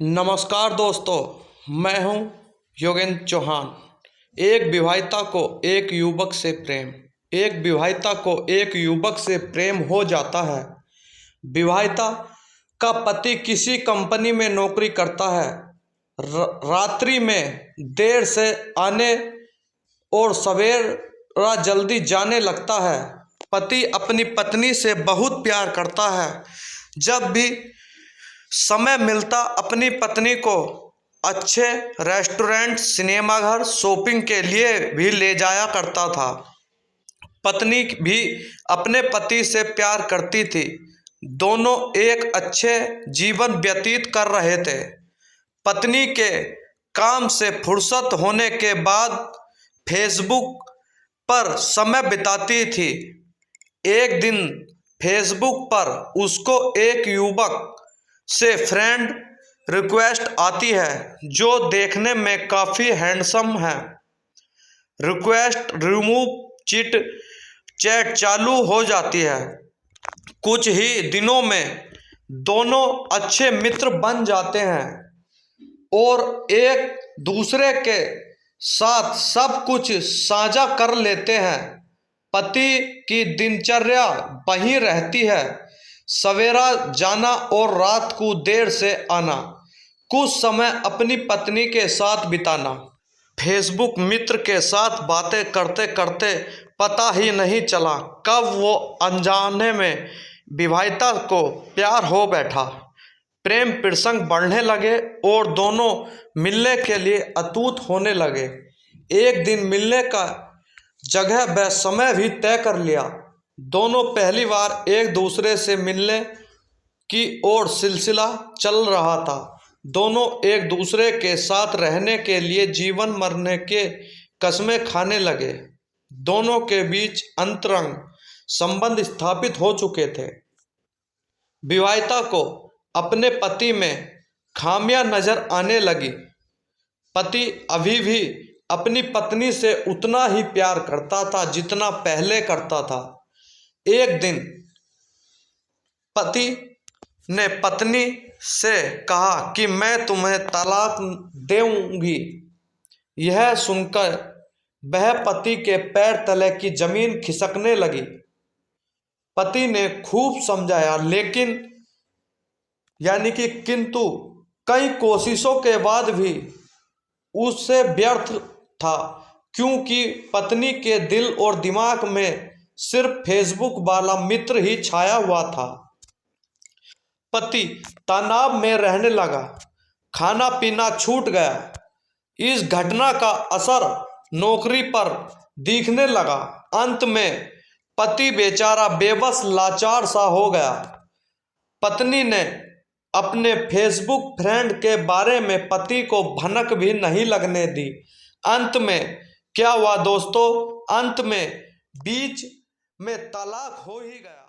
नमस्कार दोस्तों, मैं हूं योगेंद्र चौहान। एक विवाहिता को एक युवक से प्रेम। एक विवाहिता को एक युवक से प्रेम हो जाता है। विवाहिता का पति किसी कंपनी में नौकरी करता है। रात्रि में देर से आने और सवेरा जल्दी जाने लगता है। पति अपनी पत्नी से बहुत प्यार करता है। जब भी समय मिलता अपनी पत्नी को अच्छे रेस्टोरेंट, सिनेमाघर, शॉपिंग के लिए भी ले जाया करता था। पत्नी भी अपने पति से प्यार करती थी। दोनों एक अच्छे जीवन व्यतीत कर रहे थे। पत्नी के काम से फुर्सत होने के बाद फेसबुक पर समय बिताती थी। एक दिन फेसबुक पर उसको एक युवक से फ्रेंड रिक्वेस्ट आती है जो देखने में काफ़ी हैंडसम है। रिक्वेस्ट रिमूव चैट चालू हो जाती है। कुछ ही दिनों में दोनों अच्छे मित्र बन जाते हैं और एक दूसरे के साथ सब कुछ साझा कर लेते हैं। पति की दिनचर्या वही रहती है, सवेरा जाना और रात को देर से आना, कुछ समय अपनी पत्नी के साथ बिताना। फेसबुक मित्र के साथ बातें करते करते पता ही नहीं चला कब वो अनजाने में विवाहिता को प्यार हो बैठा। प्रेम प्रसंग बढ़ने लगे और दोनों मिलने के लिए अतुत होने लगे। एक दिन मिलने का जगह व समय भी तय कर लिया। दोनों पहली बार एक दूसरे से मिलने की ओर सिलसिला चल रहा था। दोनों एक दूसरे के साथ रहने के लिए जीवन मरने के कस्में खाने लगे। दोनों के बीच अंतरंग संबंध स्थापित हो चुके थे। विवाहिता को अपने पति में खामियां नजर आने लगी। पति अभी भी अपनी पत्नी से उतना ही प्यार करता था जितना पहले करता था। एक दिन पति ने पत्नी से कहा कि मैं तुम्हें तलाक दूंगी। यह सुनकर वह पति के पैर तले की जमीन खिसकने लगी। पति ने खूब समझाया लेकिन किंतु कई कोशिशों के बाद भी उससे व्यर्थ था, क्योंकि पत्नी के दिल और दिमाग में सिर्फ फेसबुक वाला मित्र ही छाया हुआ था। पति तनाव में रहने लगा, खाना पीना छूट गया। इस घटना का असर नौकरी पर दिखने लगा। अंत में पति बेचारा बेबस लाचार सा हो गया। पत्नी ने अपने फेसबुक फ्रेंड के बारे में पति को भनक भी नहीं लगने दी। अंत में क्या हुआ दोस्तों? अंत में बीच में तलाक हो ही गया।